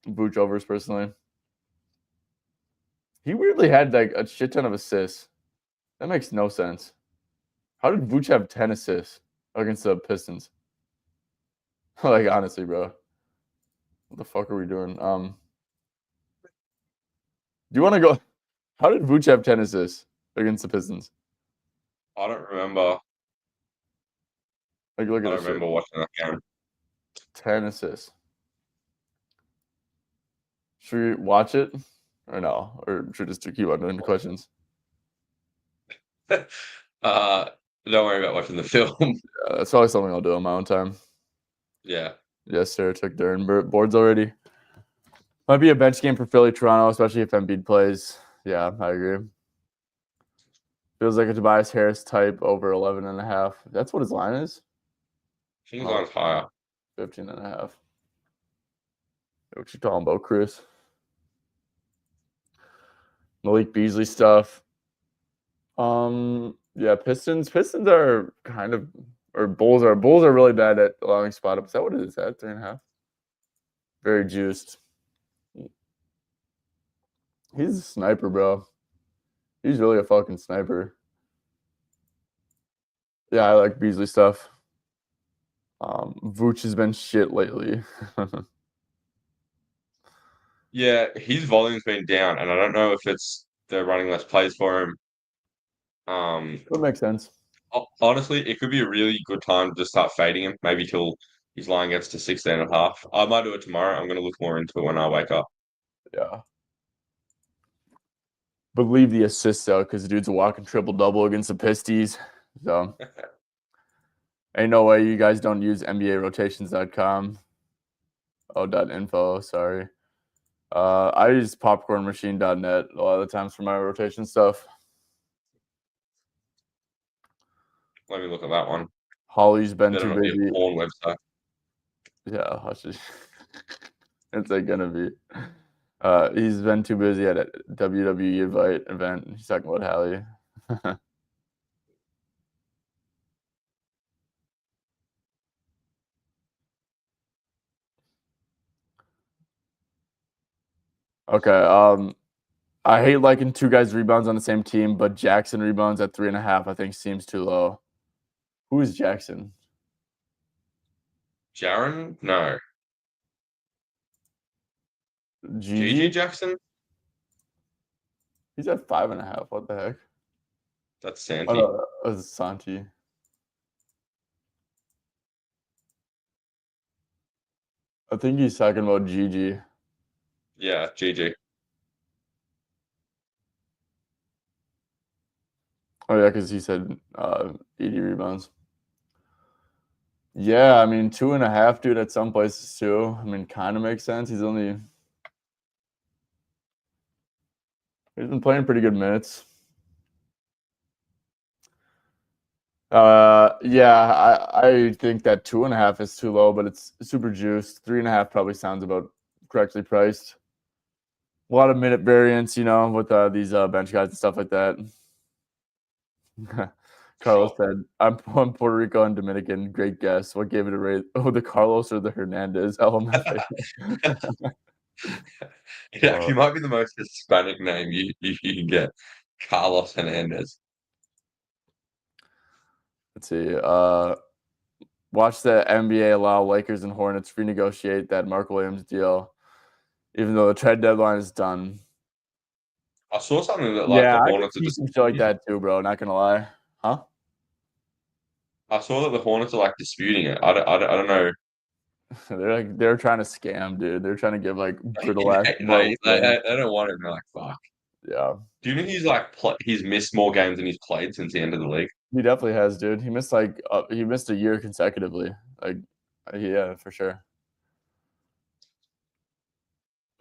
Vuce overs personally. He weirdly had like a shit ton of assists. That makes no sense. How did Vuce have 10 assists against the Pistons? Like honestly, bro, what the fuck are we doing? Do you want to go? How did Vuce have 10 assists against the Pistons? I don't remember. Like, look I at don't this shit. remember watching that game. 10 assists. Should we watch it or no? Or should we just keep on doing the questions? Don't worry about watching the film. Yeah, that's probably something I'll do on my own time. Yeah. Yes, sir. Took Duran boards already. Might be a bench game for Philly, Toronto, especially if Embiid plays. Yeah, I agree. Feels like a Tobias Harris type over 11.5. That's what his line is. King's line's higher. 15.5. What you talking about, Chris? Malik Beasley stuff. Yeah, Pistons are kind of, or Bulls are really bad at allowing spot up. Is that what it is at 3.5? Very juiced. He's a sniper, bro. He's really a fucking sniper. Yeah, I like Beasley stuff. Vooch has been shit lately. Yeah, his volume's been down, and I don't know if it's they're running less plays for him. Would make sense. Honestly, it could be a really good time to just start fading him, maybe till His line gets to 16.5. I might do it tomorrow. I'm going to look more into it when I wake up. Yeah. Believe the assist though, because the dude's a walking triple double against the Pisties. So ain't no way you guys don't use NBArotations.com. .info, sorry. I use popcornmachine.net a lot of the times for my rotation stuff. Let me look at that one. Holly's been Better too not be a busy. porn website. Yeah, it's like gonna be. He's been too busy at a WWE event. He's talking about Hallie. Okay. I hate liking two guys' rebounds on the same team, but Jackson rebounds at 3.5, I think seems too low. Who is Jackson? Jaron? No. Gigi Gigi? Jackson? He's at 5.5. What the heck? That's Oh Santi. no, that was Santi. I think he's talking about Gigi. Yeah, Gigi. Oh yeah, because he said 80 rebounds. Yeah, I mean 2.5, dude. At some places too. I mean, kind of makes sense. He's been playing pretty good minutes. Yeah, I think that 2.5 is too low, but it's super juiced. 3.5 probably sounds about correctly priced. A lot of minute variance, with these bench guys and stuff like that. Carlos Sure. said, "I'm Puerto Rico and Dominican. Great guess. What gave it a rate? Oh, the Carlos or the Hernandez? LMFA." It actually might be the most Hispanic name you can get. Carlos Hernandez. Let's see. Watch the NBA allow Lakers and Hornets renegotiate that Mark Williams deal, even though the trade deadline is done. I saw something that like Yeah, the I could Hornets are see some shit like disputing. that too, bro. Not gonna lie, huh? I saw that the Hornets are like disputing it. I don't know. They're trying to scam, dude. They're trying to give like brittle ass They, Marvel they, fans. they don't want him. They're like, fuck. Yeah, Do you think he's like he's missed more games than he's played since the end of the league? he definitely has, dude. He missed a year consecutively. Like, yeah, for sure.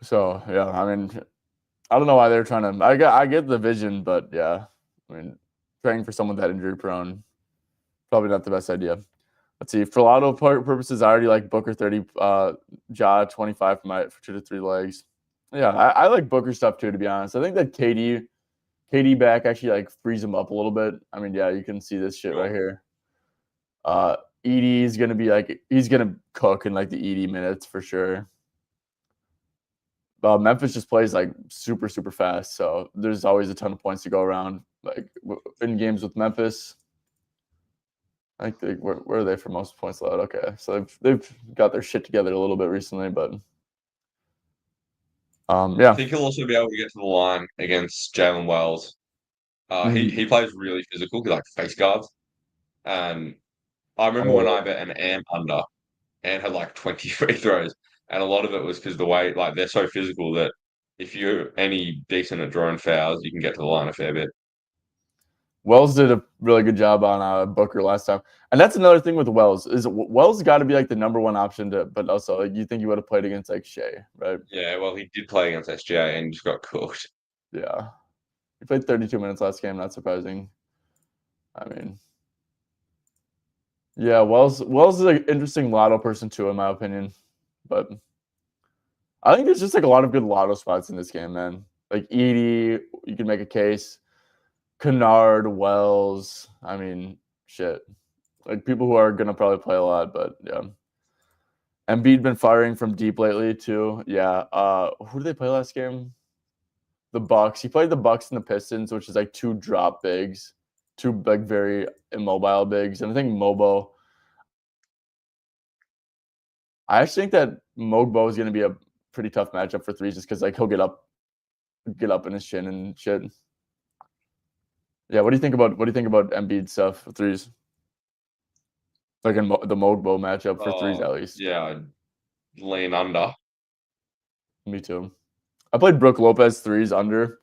So yeah, I mean, I don't know why they're trying to. I get the vision, but yeah, I mean, praying for someone that injury prone probably not the best idea. Let's see. For lotto purposes, I already like Booker 30, Ja 25 for 2 to 3 legs. Yeah, I like Booker stuff too. To be honest, I think that KD back actually like frees him up a little bit. I mean, yeah, you can see this shit right Sure. here. Edie is gonna be like he's gonna cook in like the Edie minutes for sure. Memphis just plays like super super fast, so there's always a ton of points to go around. Like in games with Memphis, I think where are they for most points allowed? Okay, so they've got their shit together a little bit recently, but I yeah. think he'll also be able to get to the line against Jalen Wells. He Mhm. he plays really physical, like face guards. And I remember when Oh, I bet an Ant under, Ant had like 20 free throws, and a lot of it was because the way like they're so physical that if you're any decent at drawing fouls, you can get to the line a fair bit. Wells did a really good job on Booker last time, and that's another thing with Wells is Wells got to be like the number one option to, but also like you think he would have played against like Shea, right? Yeah, well, he did play against SGA and just got cooked. Yeah, he played 32 minutes last game. Not surprising. I mean, yeah, Wells is an interesting lotto person too, in my opinion, but I think there's just like a lot of good lotto spots in this game, man. Like Edie, you can make a case. Kennard, Wells. I mean, shit. Like people who are gonna probably play a lot, but yeah. Embiid been firing from deep lately too. Yeah. Who did they play last game? The Bucks. He played the Bucks and the Pistons, which is like two drop bigs, two like very immobile bigs. And I think Mobo. I actually think that Mogbo is gonna be a pretty tough matchup for threes, just because like he'll get up in his shin and shit. Yeah. What do you think about Embiid stuff for threes? Like in the Mogbo matchup for threes at least. Yeah, I'd lean under. Me too. I played Brook Lopez threes under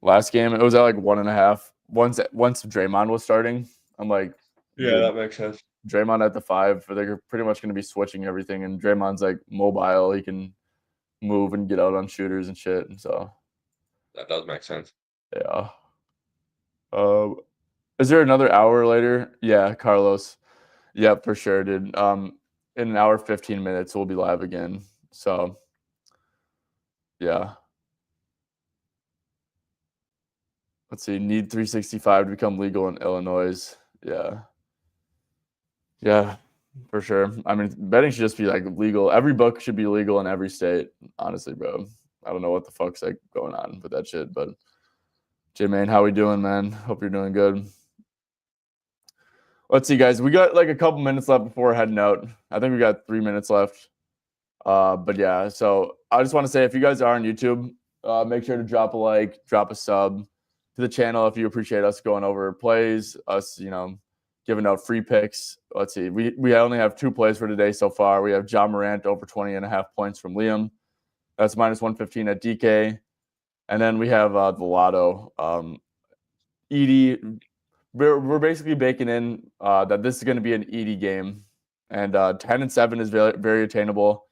last game. It was at like 1.5. Once Draymond was starting, I'm like, Yeah, dude, that makes sense. Draymond at the 5. They're pretty much going to be switching everything, and Draymond's like mobile. He can move and get out on shooters and shit. And so That does make sense. yeah. Is there another hour later? Yeah, Carlos. Yep, for sure, dude. In an hour 15 minutes we'll be live again. So yeah. Let's see. Need 365 to become legal in Illinois. Yeah. Yeah, for sure. I mean, betting should just be like legal. Every book should be legal in every state. Honestly, bro. I don't know what the fuck's like going on with that shit, but J-Man, how we doing, man? Hope you're doing good. Let's see, guys. We got like a couple minutes left before heading out. I think we got 3 minutes left. But yeah, so I just want to say if you guys are on YouTube, make sure to drop a like, drop a sub to the channel if you appreciate us going over plays, us, giving out free picks. Let's see. We only have 2 plays for today so far. We have John Morant over 20.5 points from Liam. That's minus 115 at DK. And then we have the Lotto. Edie, we're basically baking in that this is going to be an Edie game. And 10-7 is very, very attainable.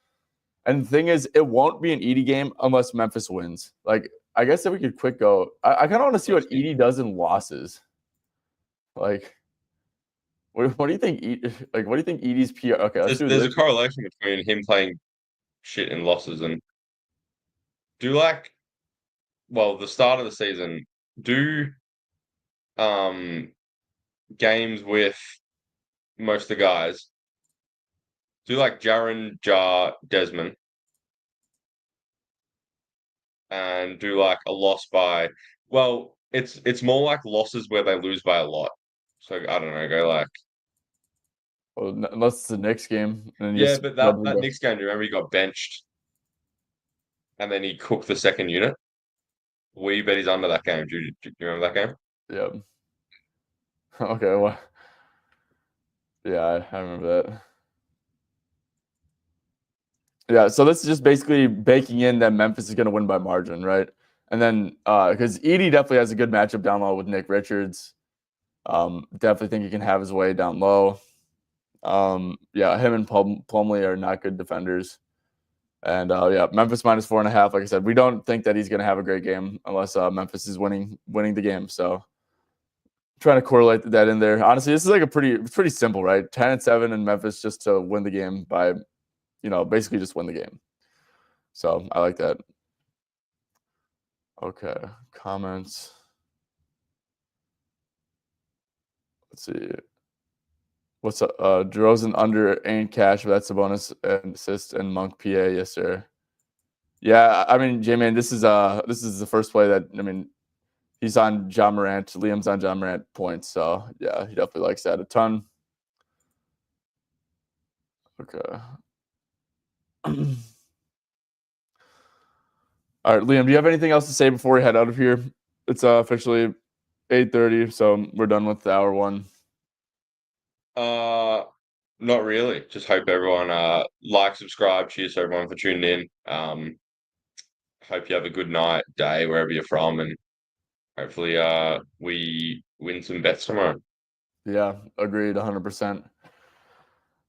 And the thing is, it won't be an Edie game unless Memphis wins. Like, I guess if we could quick go, I kind of want to see what Edie does in losses. Like, what do you think? What do you think Edie's PR? Okay, let's do There's this. a correlation between him playing shit in losses and the start of the season. Do games with most of the guys. Do like Jaren, Jar, Desmond, and do like a loss by. Well, it's more like losses where they lose by a lot. So I don't know, go like. Well, unless it's the Knicks game, and Yeah, but that Knicks game, do you remember he got benched, and then he cooked the second unit. We bet he's under that game. Do you remember that game? Yeah. Okay. Well. Yeah, I remember that. Yeah, so this is just basically baking in that Memphis is going to win by margin, right? And then because Edie definitely has a good matchup down low with Nick Richards. Definitely think he can have his way down low. Yeah, him and Plumlee are not good defenders. And yeah, Memphis minus 4.5. Like I said, we don't think that he's going to have a great game unless Memphis is winning the game. So trying to correlate that in there. Honestly, this is like it's pretty simple, right? 10-7 in Memphis just to win the game by, basically just win the game. So I like that. Okay, comments. Let's see. What's up? DeRozan under ain't cash, but that's a bonus and assist and Monk PA. Yes, sir. Yeah, I mean, J-Man, this is the first play that he's on John Morant. Liam's on John Morant points, so yeah, he definitely likes that a ton. Okay. All right, Liam, do you have anything else to say before we head out of here? It's officially 8:30, so we're done with the hour one. Not really. Just hope everyone like, subscribe. Cheers to everyone for tuning in. Hope you have a good night, day, wherever you're from, and hopefully we win some bets tomorrow. Yeah, agreed, 100%.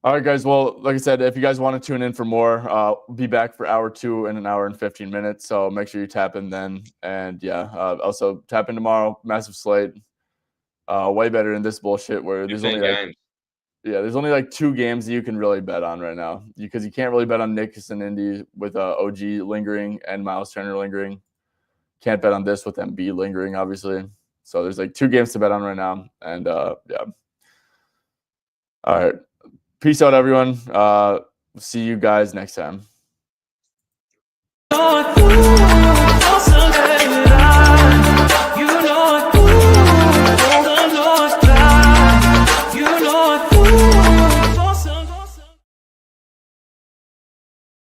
All right, guys. Well, like I said, if you guys want to tune in for more, we'll be back for hour 2 in an hour and 15 minutes. So make sure you tap in then. And yeah, also tap in tomorrow. Massive slate. Way better than this bullshit where there's only there's only like 2 games that you can really bet on right now because you can't really bet on Knicks and Indy with OG lingering and Miles Turner lingering. Can't bet on this with Embiid lingering, obviously. So there's like 2 games to bet on right now. And yeah. All right. Peace out, everyone. See you guys next time.